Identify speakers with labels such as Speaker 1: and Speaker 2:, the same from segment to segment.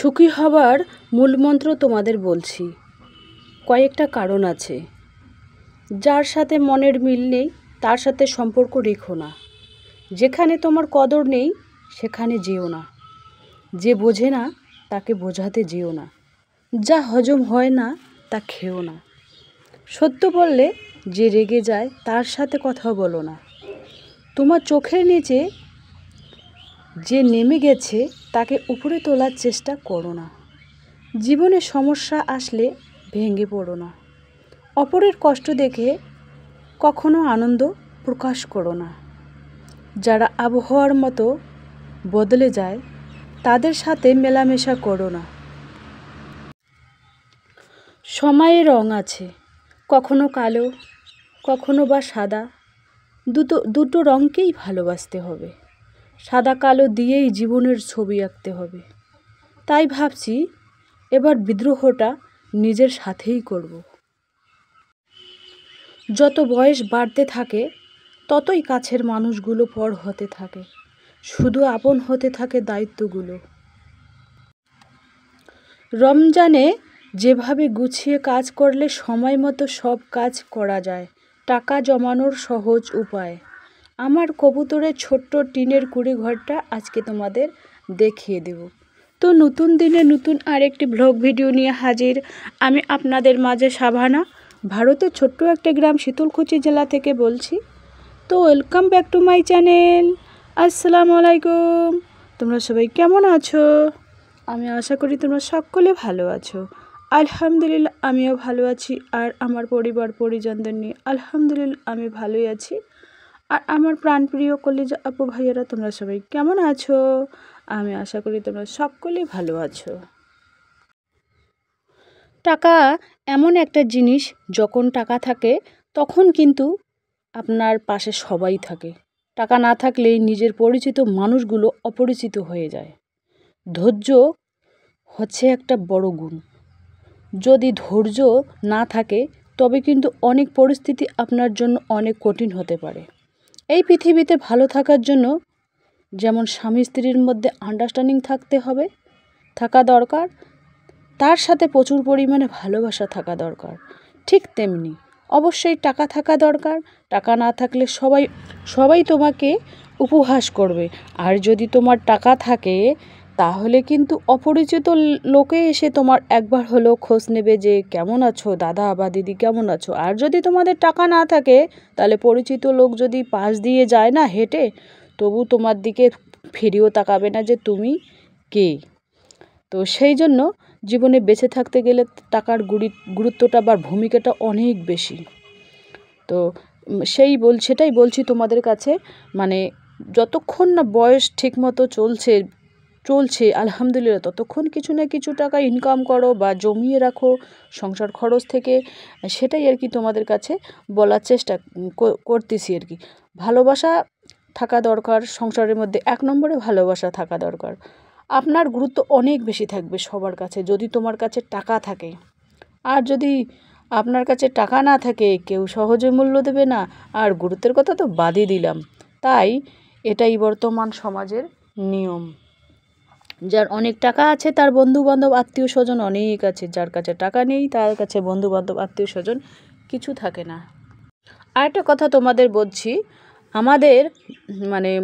Speaker 1: সুখী হবার মূলমন্ত্র তোমাদের বলছি। কয়েকটা কারণ আছে। যার সাথে মনের মিল নেই তার সাথে সম্পর্ক রেখো না। যেখানে তোমার কদর নেই সেখানে যেও না। যে বোঝে না তাকে বোঝাতে যেও না। যা হজম হয় না তা খেও না। সত্য বললে যে রেগে যায় তার সাথে কথা বলো না। তোমার চোখের নিচে যে নেমে গেছে তাকে উপরে তোলার চেষ্টা করো না। জীবনে সমস্যা আসলে ভেঙে পড়ো না। অপরের কষ্ট দেখে কখনো আনন্দ প্রকাশ করো না। যারা আবহাওয়ার মতো বদলে যায় তাদের সাথে মেলামেশা করো না। সময়ে রং আছে, কখনো কালো, কখনো বা সাদা। দুটো রঙকেই ভালোবাসতে হবে। সাদা কালো দিয়েই জীবনের ছবি আঁকতে হবে। তাই ভাবছি এবার বিদ্রোহটা নিজের সাথেই করব। যত বয়স বাড়তে থাকে ততই কাছের মানুষগুলো পর হতে থাকে, শুধু আপন হতে থাকে দায়িত্বগুলো। রমজানে যেভাবে গুছিয়ে কাজ করলে সময় মতো সব কাজ করা যায়, টাকা জমানোর সহজ উপায়। আমার কবুতরের ছোট্ট টিনের কুড়ি ঘরটা আজকে তোমাদের দেখিয়ে দেব। তো নতুন দিনে নতুন আরেকটি ব্লগ ভিডিও নিয়ে হাজির আমি আপনাদের মাঝে সাভানা, ভারতের ছোট্ট একটা গ্রাম শীতলকুচি জেলা থেকে বলছি। তো welcome back to my channel. আসসালামু আলাইকুম। তোমরা সবাই কেমন আছো? আমি আশা করি তোমরা সকলে ভালো আছো। আলহামদুলিল্লাহ আমিও ভালো আছি, আর আমার পরিবার পরিজনদের নিয়ে আলহামদুলিল্লাহ আমি ভালোই আছি। আর আমার প্রাণপ্রিয় কলিজা আপু ভাইয়েরা তোমরা সবাই কেমন আছো? আমি আশা করি তোমরা সকলেই ভালো আছো। টাকা এমন একটা জিনিস, যখন টাকা থাকে তখন কিন্তু আপনার পাশে সবাই থাকে। টাকা না থাকলেই নিজের পরিচিত মানুষগুলো অপরিচিত হয়ে যায়। ধৈর্য হচ্ছে একটা বড় গুণ। যদি ধৈর্য না থাকে তবে কিন্তু অনেক পরিস্থিতি আপনার জন্য অনেক কঠিন হতে পারে। এই পৃথিবীতে ভালো থাকার জন্য যেমন স্বামী স্ত্রীর মধ্যে আন্ডারস্ট্যান্ডিং থাকা দরকার, তার সাথে প্রচুর পরিমাণে ভালোবাসা থাকা দরকার। ঠিক তেমনি অবশ্যই টাকা থাকা দরকার। টাকা না থাকলে সবাই তোমাকে উপহাস করবে। আর যদি তোমার টাকা থাকে তাহলে কিন্তু অপরিচিত লোকে এসে তোমার একবার হলেও খোঁজ নেবে যে কেমন আছো দাদা বা দিদি, কেমন আছো। আর যদি তোমাদের টাকা না থাকে তাহলে পরিচিত লোক যদি পাশ দিয়ে যায় না হেঁটে, তবু তোমার দিকে ফিরেও তাকাবে না যে তুমি কে। তো সেই জন্য জীবনে বেঁচে থাকতে গেলে টাকার গুরুত্বটা বা ভূমিকাটা অনেক বেশি। তো সেটাই বলছি তোমাদের কাছে। মানে যতক্ষণ না বয়স ঠিকমতো চলছে আলহামদুলিল্লাহ, ততক্ষণ কিছু না কিছু টাকা ইনকাম করো বা জমিয়ে রাখো সংসার খরচ থেকে। সেটাই আর কি তোমাদের কাছে বলার চেষ্টা করতেছি আর কি। ভালোবাসা থাকা দরকার সংসারের মধ্যে। 1 নম্বরে ভালোবাসা থাকা দরকার। আপনার গুরুত্ব অনেক বেশি থাকবে সবার কাছে যদি তোমার কাছে টাকা থাকে। আর যদি আপনার কাছে টাকা না থাকে কেউ সহজে মূল্য দেবে না, আর গুরুত্বের কথা তো বাদই দিলাম। তাই এটাই বর্তমান সমাজের নিয়ম। যার অনেক টাকা আছে তার বন্ধুবান্ধব আত্মীয় স্বজন অনেক আছে, যার কাছে টাকা নেই তার কাছে বন্ধুবান্ধব আত্মীয় স্বজন কিছু থাকে না। আর একটা কথা তোমাদের বলছি, আমাদের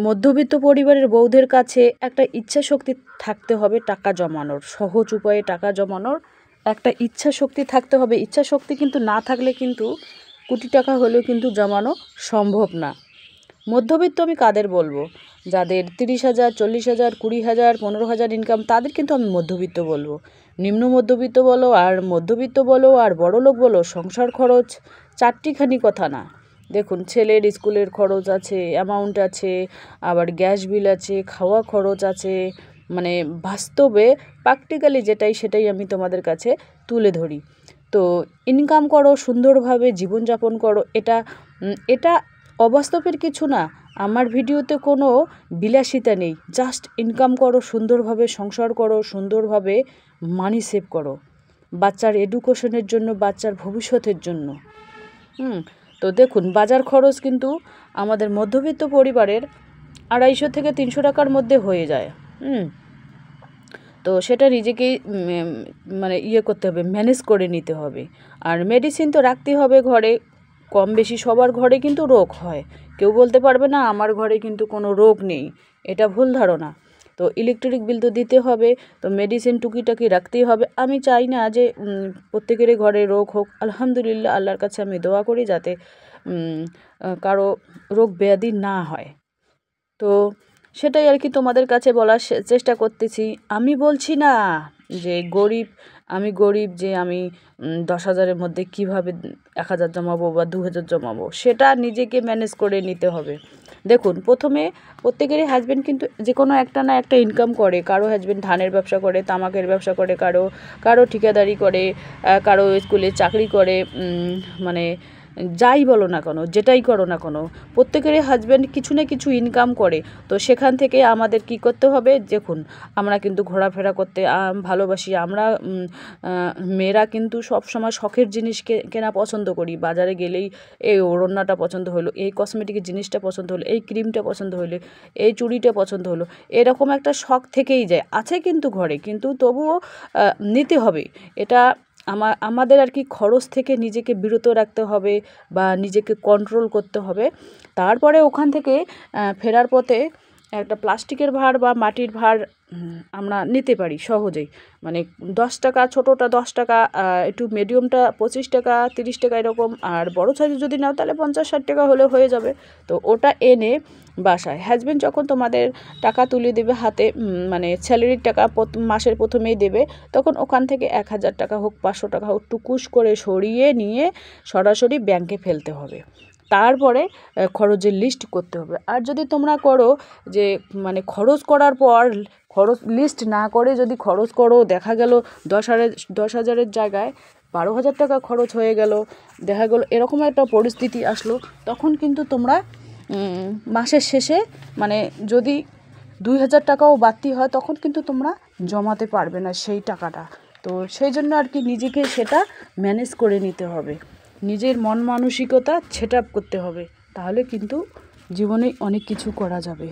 Speaker 1: মধ্যবিত্ত পরিবারের বউদের কাছে একটা ইচ্ছা শক্তি থাকতে হবে টাকা জমানোর, সহজ উপায়ে টাকা জমানোর একটা ইচ্ছা শক্তি থাকতে হবে। ইচ্ছা শক্তি কিন্তু না থাকলে কিন্তু কোটি টাকা হলেও কিন্তু জমানো সম্ভব না। মধ্যবিত্ত আমি কাদের বলবো? যাদের 30,000, 40,000, 20,000, 15,000 ইনকাম, তাদের কিন্তু আমি মধ্যবিত্ত বলবো। নিম্ন মধ্যবিত্ত বলো আর মধ্যবিত্ত বলো আর বড়লোক বলো, সংসার খরচ চারটিখানি কথা না। দেখুন, ছেলের স্কুলের খরচ আছে, অ্যামাউন্ট আছে, আবার গ্যাস বিল আছে, খাওয়া খরচ আছে। বাস্তবে প্র্যাকটিক্যালি সেটাই আমি তোমাদের কাছে তুলে ধরি। তো ইনকাম করো, সুন্দরভাবে জীবনযাপন করো, এটা অবাস্তবের কিছু না। আমার ভিডিওতে কোনো বিলাসিতা নেই। জাস্ট ইনকাম করো, সুন্দরভাবে সংসার করো, সুন্দরভাবে মানি সেভ করো বাচ্চার এডুকেশনের জন্য, বাচ্চার ভবিষ্যতের জন্য। তো দেখুন, বাজার খরচ কিন্তু আমাদের মধ্যবিত্ত পরিবারের 250 থেকে 300 টাকার মধ্যে হয়ে যায়। তো সেটা নিজেকেই মানে করতে হবে, ম্যানেজ করে নিতে হবে। আর মেডিসিন তো রাখতেই হবে ঘরে, কম বেশি সবার ঘরে কিন্তু রোগ হয়, কেউ বলতে পারবে না আমার ঘরে কিন্তু কোনো রোগ নেই, এটা ভুল ধারণা। তো ইলেকট্রিক বিল তো দিতে হবে, তো মেডিসিন টুকিটাকি রাখতেই হবে। আমি চাই না যে প্রত্যেকেরই ঘরে রোগ হোক, আলহামদুলিল্লাহ আল্লাহর কাছে আমি দোয়া করি যাতে কারো রোগ ব্যাধি না হয়। তো সেটাই আর কি তোমাদের কাছে বলার চেষ্টা করতেছি। আমি বলছি না যে আমি গরিব যে আমি 10,000-এর মধ্যে কীভাবে 1,000 জমাবো বা 2,000 জমাবো, সেটা নিজেকে ম্যানেজ করে নিতে হবে। দেখুন, প্রথমে প্রত্যেকেরই হাজব্যান্ড কিন্তু যে কোনো একটা না একটা ইনকাম করে। কারো হাজব্যান্ড ধানের ব্যবসা করে, তামাকের ব্যবসা করে, কারো ঠিকাদারি করে, কারো স্কুলে চাকরি করে, মানে যাই বলো না কেন, যেটাই করো না কেন, প্রত্যেকেরই হাজব্যান্ড কিছু না কিছু ইনকাম করে। তো সেখান থেকে আমাদের কি করতে হবে, দেখুন আমরা কিন্তু ঘোরাফেরা করতে ভালোবাসি। আমরা মেয়েরা কিন্তু সবসময় শখের জিনিস কেনা পছন্দ করি। বাজারে গেলেই এই ওড়নাটা পছন্দ হলো, এই কসমেটিকের জিনিসটা পছন্দ হলো, এই ক্রিমটা পছন্দ হলো, এই চুড়িটা পছন্দ হলো, এরকম একটা শখ থেকেই যায়, আছে কিন্তু ঘরে, কিন্তু তবুও নিতে হবে। এটা আমাদের আর কি খরচ থেকে নিজেকে বিরত রাখতে হবে বা নিজেকে কন্ট্রোল করতে হবে। তারপরে ওখান থেকে ফেরার পথে একটা প্লাস্টিকের ভাঁড় বা মাটির ভাঁড় আমরা নিতে পারি সহজেই। মানে 10 টাকা, ছোটোটা 10 টাকা, একটু মিডিয়ামটা 25 টাকা, 30 টাকা এরকম, আর বড়ো সাইজ যদি নাও তাহলে 50-60 টাকা হলে হয়ে যাবে। তো ওটা এনে বাসায় হাজব্যান্ড যখন তোমাদের টাকা তুলে দেবে হাতে, মানে স্যালারির টাকা মাসের প্রথমেই দেবে, তখন ওখান থেকে 1,000 টাকা হোক, 500 টাকা হোক, টুকুস করে সরিয়ে নিয়ে সরাসরি ব্যাংকে ফেলতে হবে। তারপরে খরচের লিস্ট করতে হবে। আর যদি তোমরা করো যে মানে খরচ করার পর খরচ লিস্ট না করে যদি খরচ করো, দেখা গেল 10,000-এর জায়গায় 12,000 টাকা খরচ হয়ে গেল, দেখা গেল এরকম একটা পরিস্থিতি আসলো, তখন কিন্তু তোমরা মাসের শেষে মানে যদি 2,000 টাকাও বাড়তি হয়, তখন কিন্তু তোমরা জমাতে পারবে না সেই টাকাটা। তো সেই জন্য আর কি নিজেকে সেটা ম্যানেজ করে নিতে হবে, নিজের মন মানসিকতা সেট আপ করতে হবে, তাহলে কিন্তু জীবনে অনেক কিছু করা যাবে।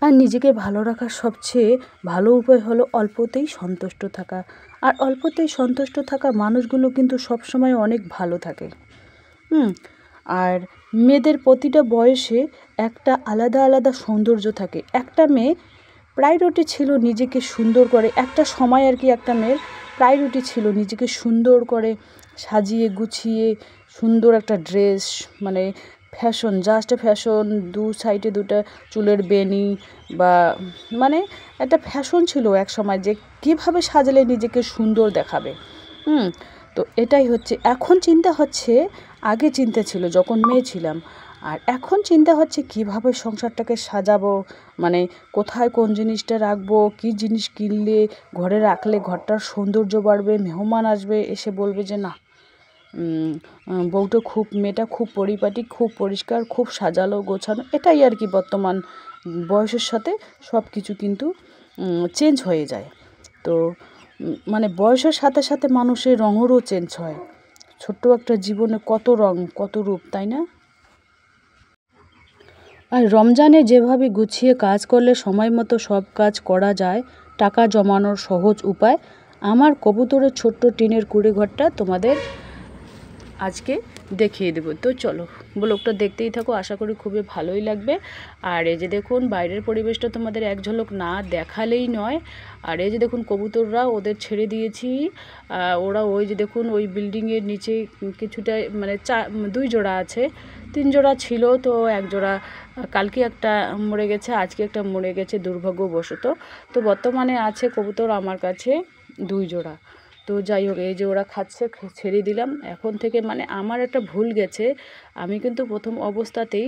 Speaker 1: আর নিজেকে ভালো রাখার সবচেয়ে ভালো উপায় হলো অল্পতেই সন্তুষ্ট থাকা। আর অল্পতেই সন্তুষ্ট থাকা মানুষগুলো কিন্তু সবসময় অনেক ভালো থাকে। আর মেয়েদের প্রতিটা বয়সে একটা আলাদা আলাদা সৌন্দর্য থাকে। একটা মেয়ে প্রায়োরিটি ছিল নিজেকে সুন্দর করে, একটা সময় আর কি একটা মেয়ের প্রায়োরিটি ছিল নিজেকে সুন্দর করে সাজিয়ে গুছিয়ে সুন্দর একটা ড্রেস, মানে ফ্যাশন, জাস্ট ফ্যাশন, দু সাইডে দুটো চুলের বেনি বা মানে একটা ফ্যাশন ছিল এক সময় যে কীভাবে সাজালে নিজেকে সুন্দর দেখাবে। তো এটাই হচ্ছে এখন চিন্তা হচ্ছে, আগে চিন্তা ছিল যখন মেয়ে ছিলাম, আর এখন চিন্তা হচ্ছে কীভাবে সংসারটাকে সাজাবো, মানে কোথায় কোন জিনিসটা রাখবো, কী জিনিস কিনলে ঘরে রাখলে ঘরটার সৌন্দর্য বাড়বে, মেহমান আসবে এসে বলবে যে না মেয়েটা খুব পরিপাটি, খুব পরিষ্কার, খুব সাজালো গোছানো। এটাই আর কি বর্তমান বয়সের সাথে সব কিছু কিন্তু চেঞ্জ হয়ে যায়। তো মানে বয়সের সাথে সাথে মানুষের রঙেরও চেঞ্জ হয়। ছোট্ট একটা জীবনে কত রং, কত রূপ, তাই না? আর রমজানে যেভাবে গুছিয়ে কাজ করলে সময় মতো সব কাজ করা যায়, টাকা জমানোর সহজ উপায়, আমার কবুতরের ছোট্ট টিনের কুঁড়ে ঘরটা তোমাদের আজকে দেখিয়ে দেবো। তো চলো ব্লগটা দেখতেই থাকো, আশা করি খুবই ভালোই লাগবে। আর এই যে দেখুন বাইরের পরিবেশটা তোমাদের এক ঝলক না দেখালেই নয়। আর এই যে দেখুন কবুতররা ওদের ছেড়ে দিয়েছি, ওরা ওই যে দেখুন ওই বিল্ডিংয়ের নিচে কিছুটা মানে 2 জোড়া আছে, 3 জোড়া ছিল, তো 1 জোড়া কালকে একটা মরে গেছে, আজকে একটা মরে গেছে দুর্ভাগ্যবশত। তো বর্তমানে আছে কবুতর আমার কাছে 2 জোড়া। তো যাই হোক, এই যে ওরা খাচ্ছে, ছেড়ে দিলাম। এখন থেকে মানে আমার একটা ভুল গেছে, আমি কিন্তু প্রথম অবস্থাতেই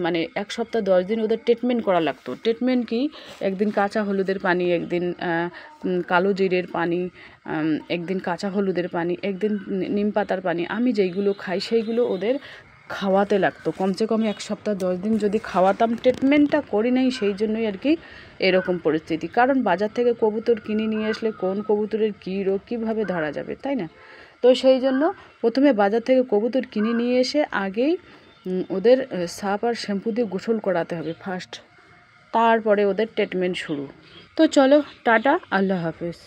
Speaker 1: মানে 1 সপ্তাহ 10 দিন ওদের ট্রিটমেন্ট করা লাগতো। ট্রিটমেন্ট কি, একদিন কাঁচা হলুদের পানি, একদিন কালো জিরের পানি, একদিন কাঁচা হলুদের পানি, একদিন নিম পাতার পানি, আমি যেইগুলো খাই সেইগুলো ওদের খাওয়াতে লাগতো। কমসে কম 1 সপ্তাহ 10 দিন যদি খাওয়াতাম, ট্রিটমেন্টটা করি নাই সেই জন্যই আর কি এরকম পরিস্থিতি। কারণ বাজার থেকে কবুতর কিনে নিয়ে আসলে কোন কবুতরের কী রোগ কীভাবে ধরা যাবে, তাই না? তো সেই জন্য প্রথমে বাজার থেকে কবুতর কিনে নিয়ে এসে আগেই ওদের সার্ফ আর শ্যাম্পু দিয়ে গোসল করাতে হবে ফার্স্ট, তারপরে ওদের ট্রিটমেন্ট শুরু। তো চলো টাটা, আল্লাহ হাফেজ।